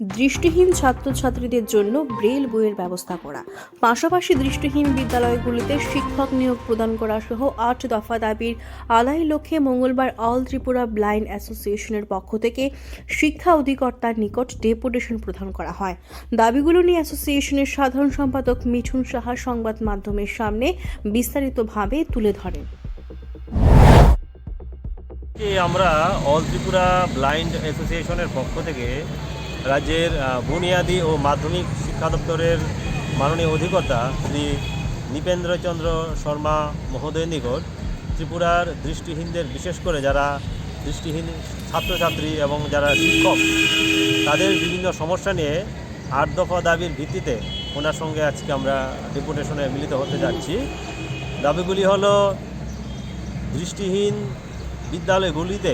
দৃষ্টিহীন ছাত্রছাত্রীদের জন্য ব্রেল বইয়ের ব্যবস্থা করা, পাশাপাশি দৃষ্টিহীন বিদ্যালয়গুলিতে শিক্ষক নিয়োগ প্রদান করা সহ ৮ দফা দাবির আদায়ের লক্ষ্যে মঙ্গলবার অল ত্রিপুরা ব্লাইন্ড অ্যাসোসিয়েশনের পক্ষ থেকে শিক্ষা অধিকর্তার নিকট ডেপুটেশন প্রদান করা হয়। দাবিগুলো নিয়ে অ্যাসোসিয়েশনের সাধারণ সম্পাদক মিঠুন সাহা সংবাদ মাধ্যমের সামনে বিস্তারিতভাবে তুলে ধরেন। আমরা অল ত্রিপুরা ব্লাইন্ড অ্যাসোসিয়েশনের পক্ষ থেকে রাজ্যের বুনিয়াদী ও মাধ্যমিক শিক্ষা দপ্তরের মাননীয় অধিকর্তা শ্রী নৃপেন্দ্রচন্দ্র শর্মা মহোদয়ের নিকট ত্রিপুরার দৃষ্টিহীনদের, বিশেষ করে যারা দৃষ্টিহীন ছাত্রছাত্রী এবং যারা শিক্ষক, তাদের বিভিন্ন সমস্যা নিয়ে ৮ দফা দাবির ভিত্তিতে ওনার সঙ্গে আজকে আমরা ডেপুটেশনে মিলিত হতে যাচ্ছি। দাবিগুলি হলো দৃষ্টিহীন বিদ্যালয়গুলিতে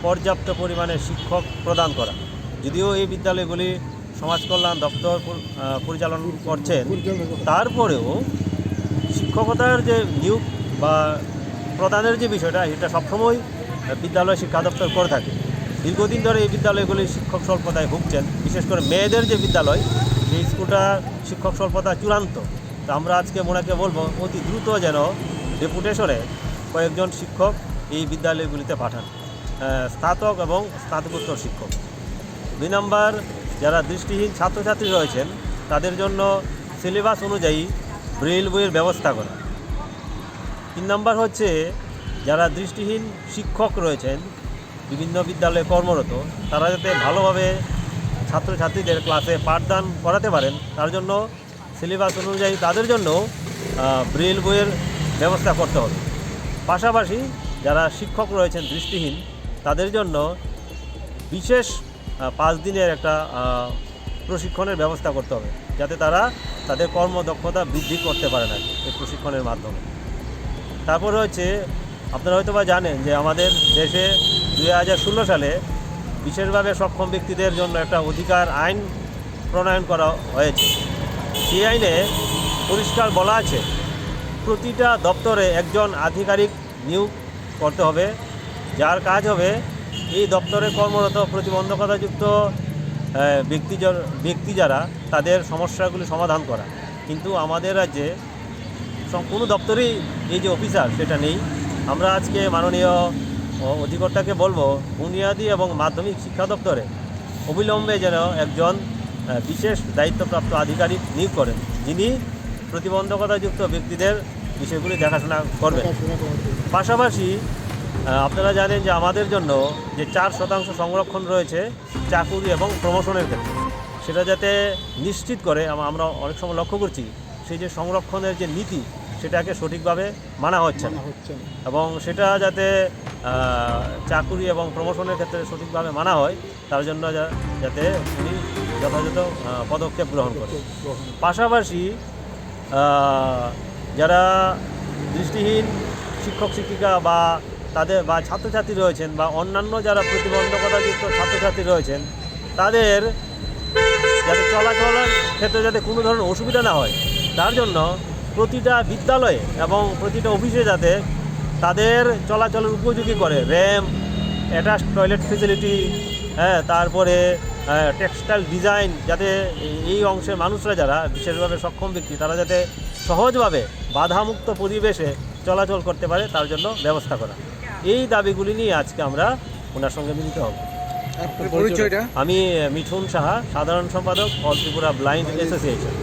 পর্যাপ্ত পরিমাণে শিক্ষক প্রদান করা। যদিও এই বিদ্যালয়গুলি সমাজ কল্যাণ দপ্তর পরিচালনা করছেন, তারপরেও শিক্ষকতার যে নিয়োগ বা প্রদানের যে বিষয়টা, এটা সবসময় বিদ্যালয় শিক্ষা দপ্তর করে থাকে। দীর্ঘদিন ধরে এই বিদ্যালয়গুলি শিক্ষক স্বল্পতায় ভুগছেন, বিশেষ করে মেয়েদের যে বিদ্যালয়, সেই স্কুলটা শিক্ষক স্বল্পতা চূড়ান্ত। তো আমরা আজকে ওনাকে বলবো অতি দ্রুত যেন ডেপুটেশনে কয়েকজন শিক্ষক এই বিদ্যালয়গুলিতে পাঠান, স্নাতক এবং স্নাতকোত্তর শিক্ষক। ২ নম্বর, যারা দৃষ্টিহীন ছাত্রছাত্রী রয়েছেন তাদের জন্য সিলেবাস অনুযায়ী ব্রেল বইয়ের ব্যবস্থা করা। ৩ নম্বর হচ্ছে, যারা দৃষ্টিহীন শিক্ষক রয়েছেন বিভিন্ন বিদ্যালয়ে কর্মরত, তারা যাতে ভালোভাবে ছাত্রছাত্রীদের ক্লাসে পাঠদান করাতে পারেন, তার জন্য সিলেবাস অনুযায়ী তাদের জন্য ব্রেল বইয়ের ব্যবস্থা করতে হবে। পাশাপাশি যারা শিক্ষক রয়েছেন দৃষ্টিহীন, তাদের জন্য বিশেষ 5 দিনের একটা প্রশিক্ষণের ব্যবস্থা করতে হবে, যাতে তারা তাদের কর্মদক্ষতা বৃদ্ধি করতে পারেন এই প্রশিক্ষণের মাধ্যমে। তারপরে হচ্ছে, আপনারা হয়তো বা জানেন যে আমাদের দেশে 2016 সালে বিশেষভাবে সক্ষম ব্যক্তিদের জন্য একটা অধিকার আইন প্রণয়ন করা হয়েছে। সেই আইনে পরিষ্কার বলা আছে, প্রতিটা দপ্তরে একজন আধিকারিক নিয়োগ করতে হবে, যার কাজ হবে এই দপ্তরে কর্মরত প্রতিবন্ধকতাযুক্ত ব্যক্তি যারা, তাদের সমস্যাগুলি সমাধান করা। কিন্তু আমাদের রাজ্যে কোনো দপ্তরেই এই যে অফিসার, সেটা নেই। আমরা আজকে মাননীয় অধিকর্তাকে বলবো বুনিয়াদী এবং মাধ্যমিক শিক্ষা দপ্তরে অবিলম্বে যেন একজন বিশেষ দায়িত্বপ্রাপ্ত আধিকারিক নিয়োগ করেন, যিনি প্রতিবন্ধকতাযুক্ত ব্যক্তিদের বিষয়গুলি দেখাশোনা করবেন। পাশাপাশি আপনারা জানেন যে আমাদের জন্য যে 4% সংরক্ষণ রয়েছে চাকুরি এবং প্রমোশনের ক্ষেত্রে, সেটা যাতে নিশ্চিত করে, আমরা অনেক সময় লক্ষ্য করছি সেই যে সংরক্ষণের যে নীতি, সেটাকে সঠিকভাবে মানা হচ্ছে না, এবং সেটা যাতে চাকুরি এবং প্রমোশনের ক্ষেত্রে সঠিকভাবে মানা হয়, তার জন্য যাতে উনি যথাযথ পদক্ষেপ গ্রহণ করে। পাশাপাশি যারা দৃষ্টিহীন শিক্ষক শিক্ষিকা বা তাদের বা ছাত্রছাত্রী রয়েছেন, বা অন্যান্য যারা প্রতিবন্ধকতাযুক্ত ছাত্রছাত্রী রয়েছেন, তাদের যাতে চলাচলের ক্ষেত্রে যাতে কোনো ধরনের অসুবিধা না হয়, তার জন্য প্রতিটা বিদ্যালয়ে এবং প্রতিটা অফিসে যাতে তাদের চলাচলের উপযোগী করে র্যাম্প, অ্যাটাচ টয়লেট ফেসিলিটি, তারপরে টেক্সটাইল ডিজাইন, যাতে এই অংশের মানুষরা যারা বিশেষভাবে সক্ষম ব্যক্তি, তারা যাতে সহজভাবে বাধামুক্ত পরিবেশে চলাচল করতে পারে, তার জন্য ব্যবস্থা করা। এই দাবিগুলি নিয়ে আজকে আমরা ওনার সঙ্গে মিলিত হব। পরিচয়টা? আমি মিঠুন সাহা, সাধারণ সম্পাদক অল ত্রিপুরা ব্লাইন্ড অ্যাসোসিয়েশন।